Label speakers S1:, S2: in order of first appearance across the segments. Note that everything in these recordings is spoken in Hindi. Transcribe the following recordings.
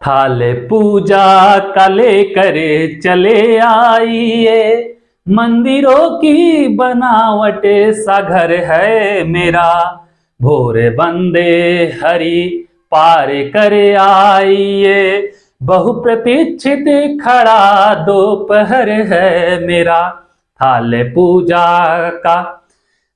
S1: थाले पूजा का लेकर चले आइए, मंदिरों की बनावट सा घर है मेरा, भोरे बंदे हरि पार कर आइए, बहुप्रतीक्षित खड़ा दोपहर है मेरा, थाले पूजा का।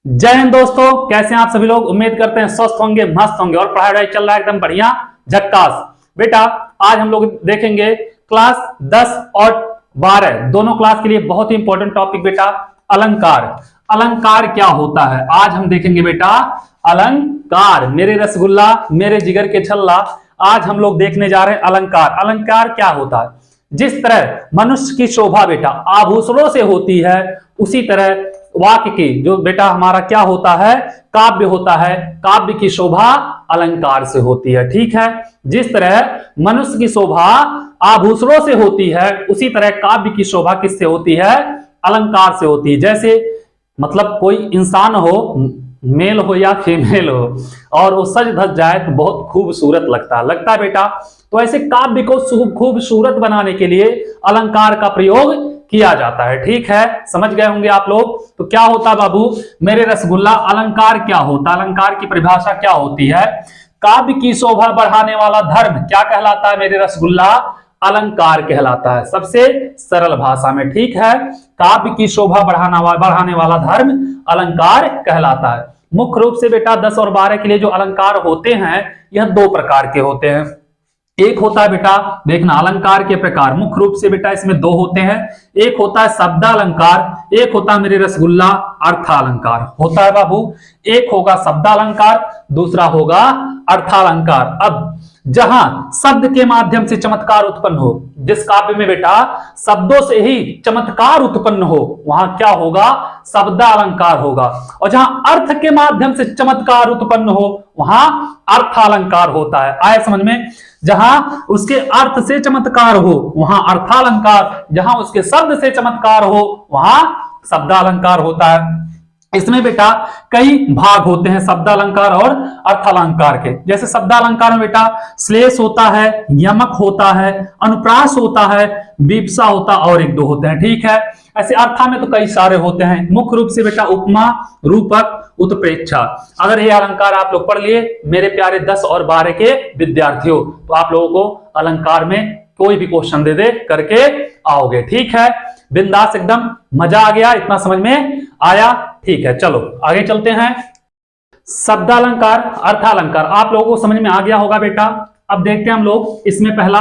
S1: जय हिंद दोस्तों, कैसे हैं आप सभी लोग। उम्मीद करते हैं स्वस्थ होंगे, मस्त होंगे और पढ़ाई चल रहा है एकदम बढ़िया झक्कास। बेटा आज हम लोग देखेंगे क्लास 10 और 12 दोनों क्लास के लिए बहुत ही इंपॉर्टेंट टॉपिक बेटा अलंकार। अलंकार क्या होता है आज हम देखेंगे बेटा। अलंकार मेरे रसगुल्ला मेरे जिगर के छल्ला, आज हम लोग देखने जा रहे हैं अलंकार। अलंकार क्या होता है। जिस तरह मनुष्य की शोभा बेटा आभूषणों से होती है, उसी तरह वाक्य की जो बेटा हमारा क्या होता है, काव्य होता है, काव्य की शोभा अलंकार से होती है। ठीक है, जिस तरह मनुष्य की शोभा आभूषणों से होती है, उसी तरह काव्य की शोभा किससे होती है, अलंकार से होती है। जैसे मतलब कोई इंसान हो, मेल हो या फीमेल हो, और वो सज धज जाए तो बहुत खूबसूरत लगता है बेटा। तो ऐसे काव्य को खूबसूरत बनाने के लिए अलंकार का प्रयोग किया जाता है। ठीक है, समझ गए होंगे आप लोग। तो क्या होता है बाबू मेरे रसगुल्ला, अलंकार क्या होता है, अलंकार की परिभाषा क्या होती है। काव्य की शोभा बढ़ाने वाला धर्म क्या कहलाता है मेरे रसगुल्ला, अलंकार कहलाता है सबसे सरल भाषा में। ठीक है, काव्य की शोभा बढ़ाने वाला धर्म अलंकार कहलाता है। मुख्य रूप से बेटा 10 और 12 के लिए जो अलंकार होते हैं यह दो प्रकार के होते हैं। एक होता है बेटा देखना अलंकार के प्रकार, मुख्य रूप से बेटा इसमें दो होते हैं। एक होता है शब्दालंकार, एक होता है मेरे रसगुल्ला अर्थालंकार। होता है बाबू, एक होगा शब्दालंकार, दूसरा होगा अर्थालंकार। अब जहां शब्द के माध्यम से चमत्कार उत्पन्न हो, जिस काव्य में बेटा शब्दों से ही चमत्कार उत्पन्न हो, वहां क्या होगा, शब्दालंकार होगा। और जहां अर्थ के माध्यम से चमत्कार उत्पन्न हो, वहां अर्थालंकार होता है। आए समझ में। जहां उसके अर्थ से चमत्कार हो वहां अर्थालंकार, जहां उसके शब्द से चमत्कार हो वहां शब्दालंकार होता है। इसमें बेटा कई भाग होते हैं शब्दालंकार और अर्थालंकार के। जैसे शब्दालंकार में बेटा श्लेष होता है, यमक होता है, अनुप्रास होता है, विप्सा होता और एक दो होते हैं। ठीक है, ऐसे अर्था में तो कई सारे होते हैं। मुख्य रूप से बेटा उपमा, रूपक, उत्प्रेक्षा। अगर ये अलंकार आप लोग पढ़ लिए मेरे प्यारे 10 और 12 के विद्यार्थियों, तो आप लोगों को अलंकार में कोई भी क्वेश्चन दे करके आओगे। ठीक है, बिंदास एकदम मजा आ गया, इतना समझ में आया। ठीक है, चलो आगे चलते हैं। शब्दालंकार अर्थालंकार आप लोगों को समझ में आ गया होगा बेटा। अब देखते हैं हम लोग इसमें पहला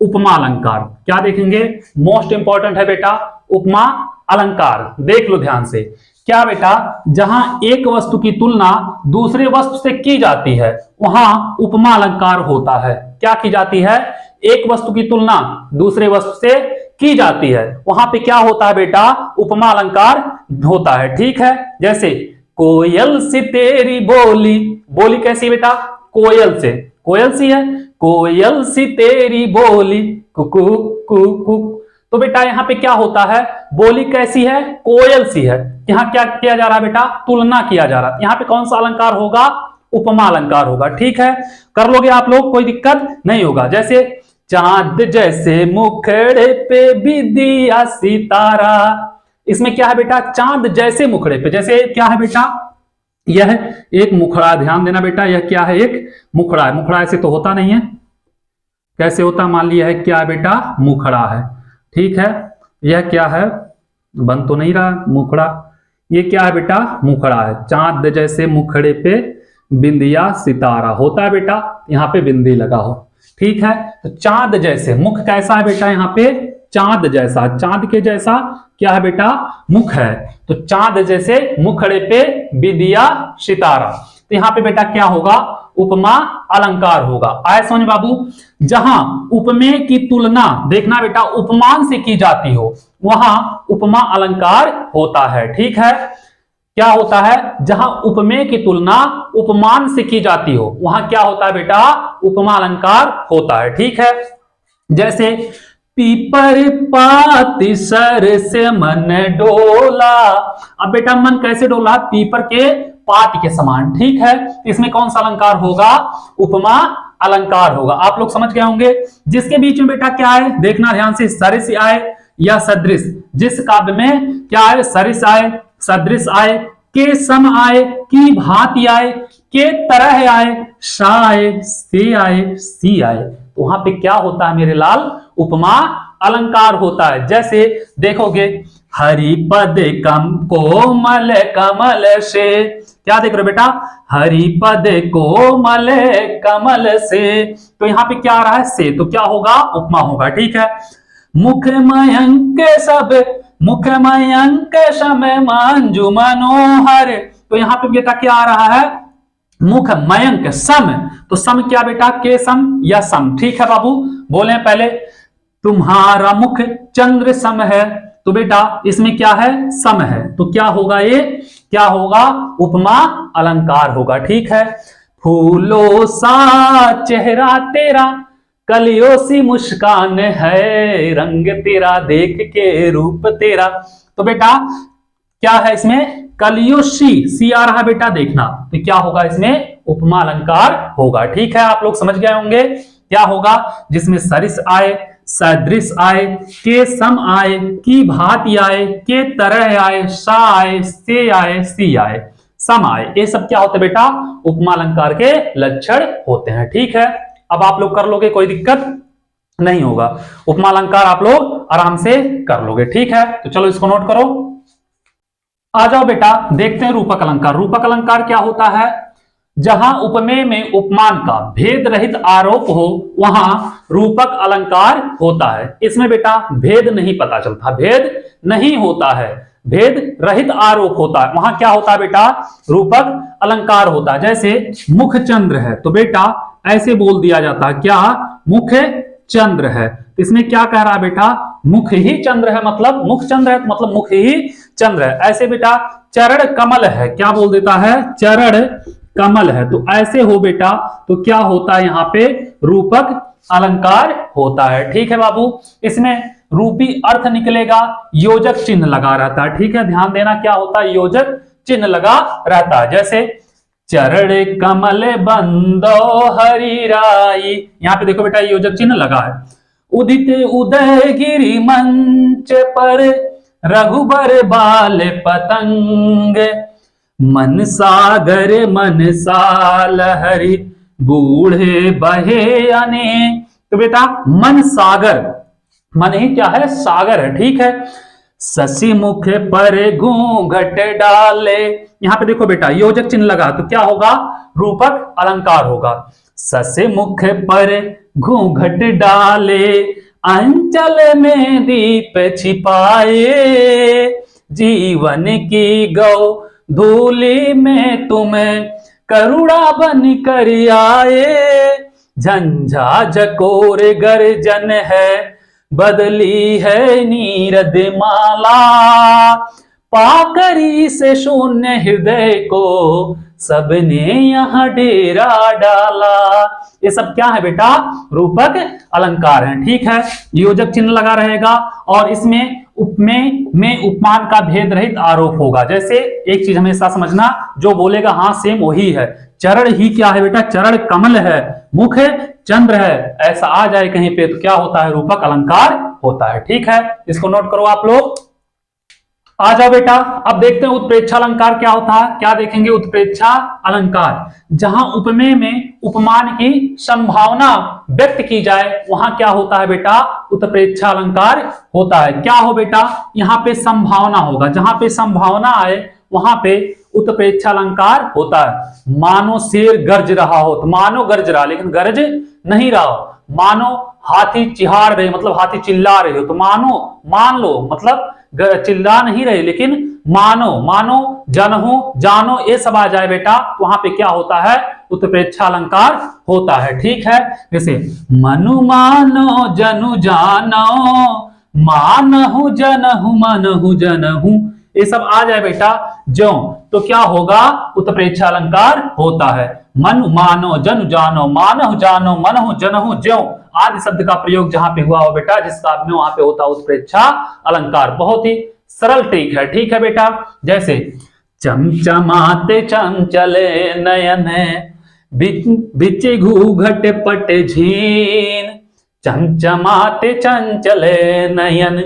S1: उपमा अलंकार। क्या देखेंगे, मोस्ट इंपॉर्टेंट है बेटा उपमा अलंकार। देख लो ध्यान से। क्या बेटा, जहां एक वस्तु की तुलना दूसरे वस्तु से की जाती है वहां उपमा अलंकार होता है। क्या की जाती है, एक वस्तु की तुलना दूसरे वस्तु से की जाती है, वहां पे क्या होता है बेटा, उपमा अलंकार होता है। ठीक है, जैसे कोयल सी तेरी बोली, बोली कैसी बेटा, कोयल से, कोयल सी है, कोयल सी तेरी बोली कुकू कुकू। तो बेटा यहाँ पे क्या होता है, बोली कैसी है, कोयल सी है। यहाँ क्या किया जा रहा है बेटा, तुलना किया जा रहा है। यहाँ पे कौन सा अलंकार होगा, उपमा अलंकार होगा। ठीक है, कर लोगे आप लोग, कोई दिक्कत नहीं होगा। जैसे चांद जैसे मुखड़े पे भी दिया सितारा, इसमें क्या है बेटा, चांद जैसे मुखड़े पे, जैसे क्या है बेटा, यह एक मुखड़ा, ध्यान देना बेटा, यह क्या है, एक मुखड़ा है। मुखड़ा ऐसे तो होता नहीं है, कैसे होता, मान लिया है क्या है बेटा, मुखड़ा है। ठीक है, यह क्या है, बन तो नहीं रहा मुखड़ा, ये क्या है बेटा, मुखड़ा है। चांद जैसे मुखड़े पे बिंदिया सितारा होता है बेटा, यहाँ पे बिंदी लगा हो। ठीक है, तो चांद जैसे, मुख कैसा है बेटा, यहाँ पे चांद जैसा, चांद के जैसा क्या है बेटा, मुख है। तो चांद जैसे मुखड़े पे बिंदिया सितारा, तो यहाँ पे बेटा क्या होगा, उपमा अलंकार होगा। आए समझ बाबू। जहां उपमेय की तुलना देखना बेटा उपमान से की जाती हो वहां उपमा अलंकार होता है। ठीक है, क्या होता है, जहां उपमेय की तुलना उपमान से की जाती हो वहां क्या होता है बेटा, उपमा अलंकार होता है। ठीक है, जैसे पीपर पाती सर से मन डोला। अब बेटा मन कैसे डोला, पीपर के पात के समान। ठीक है, इसमें कौन सा अलंकार होगा? उपमा अलंकार होगा। आप लोग समझ गए होंगे। जिसके बीच में बेटा क्या है, देखना ध्यान से, सरिस आए या सदृश। जिस काव्य में क्या आए? सरिस आए, सदृश आए, के सम आए, की भांति आए, के तरह आए, सा आए, से आए, सी आए, तो वहां पे क्या होता है मेरे लाल? उपमा अलंकार होता है। जैसे देखोगे, हरिपद कम कोमल कमल से, क्या देख रहे हो बेटा? हरिपद कोमल कमल से, तो यहां पे क्या आ रहा है? से, तो क्या होगा? उपमा होगा। ठीक है, मुख मयंक सब, मुख मयंक सम मंजू मनोहर, तो यहां पे बेटा क्या आ रहा है? मुख मयंक सम, तो सम क्या बेटा? के सम या सम। ठीक है बाबू, बोले पहले, तुम्हारा मुख चंद्र सम है, तो बेटा इसमें क्या है? सम है, तो क्या होगा? ये क्या होगा? उपमा अलंकार होगा। ठीक है, फूलों सा चेहरा तेरा, कलियों सी मुस्कान है, रंग तेरा देख के रूप तेरा, तो बेटा क्या है इसमें? कलियों सी आ रहा बेटा, देखना, तो क्या होगा इसमें? उपमा अलंकार होगा। ठीक है, आप लोग समझ गए होंगे क्या होगा? जिसमें सरिस आए, सदृश आए, के सम आए, की भांति आए, के तरह आए, सा आए, से आए, सी आए, सम आए, ये सब क्या होते बेटा? उपमा अलंकार के लक्षण होते हैं। ठीक है, अब आप लोग कर लोगे, कोई दिक्कत नहीं होगा। उपमा अलंकार आप लोग आराम से कर लोगे। ठीक है, तो चलो इसको नोट करो। आ जाओ बेटा, देखते हैं रूपक अलंकार। रूपक अलंकार क्या होता है? जहां उपमेय में उपमान का भेद रहित आरोप हो, वहां रूपक अलंकार होता है। इसमें बेटा भेद नहीं पता चलता, भेद नहीं होता है, भेद रहित आरोप होता है, वहां क्या होता है बेटा? रूपक अलंकार होता है। जैसे मुख चंद्र है, तो बेटा ऐसे बोल दिया जाता है, क्या? मुख चंद्र है, तो इसमें क्या कह रहा है बेटा? मुख ही चंद्र है, मतलब मुख चंद्र है, तो मतलब मुख ही चंद्र है। ऐसे बेटा चरण कमल है, क्या बोल देता है? चरण कमल है, तो ऐसे हो बेटा, तो क्या होता है यहाँ पे? रूपक अलंकार होता है। ठीक है बाबू, इसमें रूपी अर्थ निकलेगा, योजक चिन्ह लगा रहता है। ठीक है, ध्यान देना, क्या होता है? योजक चिन्ह लगा रहता है। जैसे चरण कमल बंदो हरि राई, यहां पे देखो बेटा योजक चिन्ह लगा है। उदित उदय गिरि मंच पर, रघुबर बाल पतंग, मन सागर मन साल हरि, बूढ़े बहे अने, तो बेटा मन सागर, मन ही क्या है? सागर है। ठीक है, शशि मुख पर घूंघट डाले, यहां पे देखो बेटा योजक चिन्ह लगा, तो क्या होगा? रूपक अलंकार होगा। शशि मुख पर घूंघट डाले, अंचल में दीप छिपाए, जीवन की गौ धूलि में तुम्हें करुणा बन कर आए, झंझा झकोर गर्जन है, बदली है नीरद माला, पाकरी से शून्य हृदय को सबने यहाँ डेरा डाला। ये सब क्या है बेटा? रूपक अलंकार है। ठीक है, योजक चिन्ह लगा रहेगा और इसमें उपमेय में उपमान का भेद रहित आरोप होगा। जैसे एक चीज हमेशा समझना, जो बोलेगा हाँ सेम वही है। चरण ही क्या है बेटा? चरण कमल है, मुख चंद्र है, ऐसा आ जाए कहीं पे तो क्या होता है? रूपक अलंकार होता है। ठीक है, इसको नोट करो आप लोग। आ जाओ बेटा, अब देखते हैं उत्प्रेक्षा अलंकार क्या होता है। क्या देखेंगे? उत्प्रेक्षा अलंकार, जहां उपमेय में उपमान की संभावना व्यक्त की जाए, वहां क्या होता है बेटा? उत्प्रेक्षा अलंकार होता है। क्या हो बेटा? यहाँ पे संभावना होगा, जहां पे संभावना आए वहां पे उत्प्रेक्षा अलंकार होता है। मानो शेर गर्ज रहा हो, तो मानो गर्ज रहा लेकिन गरज नहीं रहा हो। मानो हाथी चिहाड़ रहे, मतलब हाथी चिल्ला रहे हो, तो मानो मान लो, मतलब चिल्ला नहीं रहे लेकिन मानो, मानो जनहु जानो, ये सब आ जाए बेटा, तो वहां पे क्या होता है? उत्प्रेक्षा अलंकार होता है। ठीक है, जैसे मनु मानो जनु जानो, मानहु जनहु मनहु जनहु, ये सब आ जाए बेटा जो, तो क्या होगा? उत्प्रेक्षा अलंकार होता है। मनु मानो जनु जानो, मानहु जानो, मनहु जनहु ज्यों आदि शब्द का प्रयोग जहां पे हुआ हो बेटा, जिस काव्य में, वहां पे होता है उत्प्रेक्षा अलंकार। बहुत ही सरल ट्रिक है। ठीक है बेटा, जैसे चमचमाते चंचले नयन बिच घूघट पट झीन, चमचमाते चंचले नयन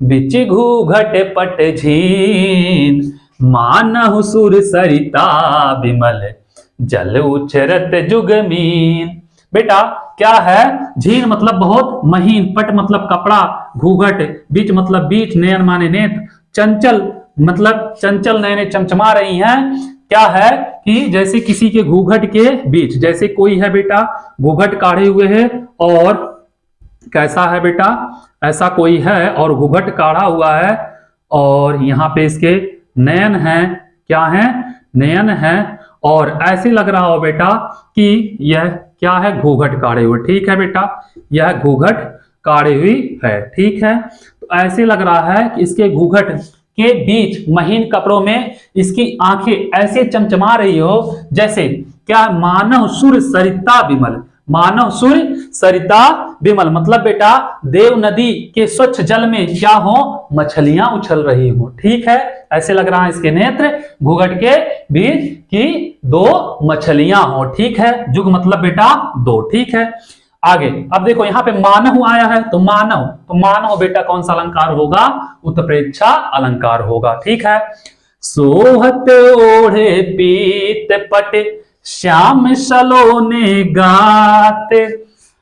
S1: बिच घूघट पट झीन, मानहु सुर सरिता विमल जल उछरत जुगमीन। बेटा क्या है, झीन मतलब बहुत महीन, पट मतलब कपड़ा, घूघट, बीच मतलब बीच, नयन माने नेत्र, चंचल मतलब चंचल नयने चमचमा रही हैं। क्या है कि जैसे किसी के घूघट के बीच, जैसे कोई है बेटा घूघट काढ़े हुए है, और कैसा है बेटा, ऐसा कोई है और घूघट काढ़ा हुआ है, और यहाँ पे इसके नयन है, क्या है, नयन है, और ऐसे लग रहा हो बेटा कि यह क्या है, घूघट काढ़े हुए। ठीक है बेटा, यह घूघट काढ़ी हुई है। ठीक है, तो ऐसे लग रहा है कि इसके घूघट के बीच महीन कपड़ों में इसकी आंखें ऐसे चमचमा रही हो जैसे क्या, मानव सुर सरिता विमल, मानव सुर सरिता विमल मतलब बेटा देव नदी के स्वच्छ जल में क्या हो, मछलियां उछल रही हो। ठीक है, ऐसे लग रहा है इसके नेत्र घूघट के बीच की दो मछलियां हो। ठीक है, जुग मतलब बेटा दो। ठीक है, आगे अब देखो यहाँ पे मानव आया है, तो मानव बेटा कौन सा अलंकार होगा, उत्प्रेक्षा अलंकार होगा। ठीक है, सोहत ओढ़े पीत पट श्याम सलोने गाते,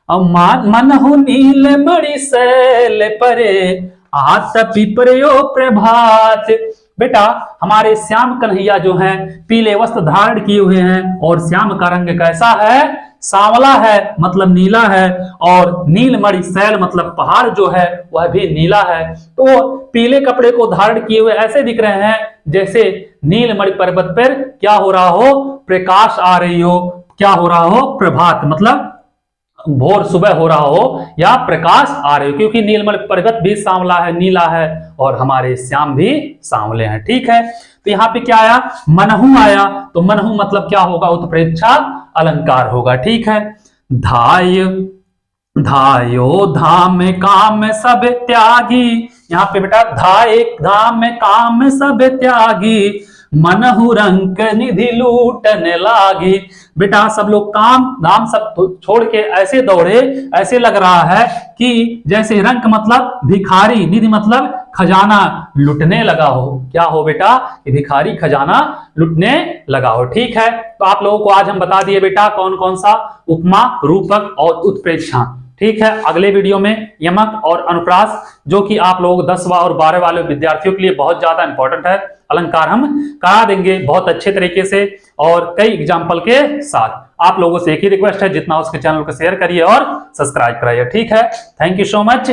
S1: मनहु नील मणि शैल परे आत पिपरयो प्रभात। बेटा हमारे श्याम कन्हैया जो हैं पीले वस्त्र धारण किए हुए हैं, और श्याम का रंग कैसा है, सांवला है मतलब नीला है, और नीलमणि शैल मतलब पहाड़ जो है वह भी नीला है। तो पीले कपड़े को धारण किए हुए ऐसे दिख रहे हैं जैसे नीलमणि पर्वत पर क्या हो रहा हो, प्रकाश आ रही हो, क्या हो रहा हो, प्रभात मतलब भोर सुबह हो रहा हो या प्रकाश आ रही हो, क्योंकि नीलमणि पर्वत भी सांवला है, नीला है, और हमारे श्याम भी सांवले हैं। ठीक है, तो यहाँ पे क्या आया, मनहु आया, तो मनहु मतलब क्या होगा, उत्प्रेक्षा अलंकार होगा। ठीक है, धाय धायो धाम काम सब त्यागी, यहाँ पे बेटा धाय धाम काम सब त्यागी, मनहु रंक निधि लूटन लागी। बेटा सब लोग काम धाम सब छोड़ के ऐसे दौड़े, ऐसे लग रहा है कि जैसे रंक मतलब भिखारी, निधि मतलब खजाना लुटने लगा हो। क्या हो बेटा, भिखारी खजाना लुटने लगा हो। ठीक है, तो आप लोगों को आज हम बता दिए बेटा कौन कौन सा उपमा, रूपक और उत्प्रेक्षा। ठीक है, अगले वीडियो में यमक और अनुप्रास, जो कि आप लोग 10वां और 12 वाले विद्यार्थियों के लिए बहुत ज्यादा इंपॉर्टेंट है, अलंकार हम करा देंगे बहुत अच्छे तरीके से और कई एग्जाम्पल के साथ। आप लोगों से एक ही रिक्वेस्ट है, जितना उसके चैनल को शेयर करिए और सब्सक्राइब कराइए। ठीक है, थैंक यू सो मच।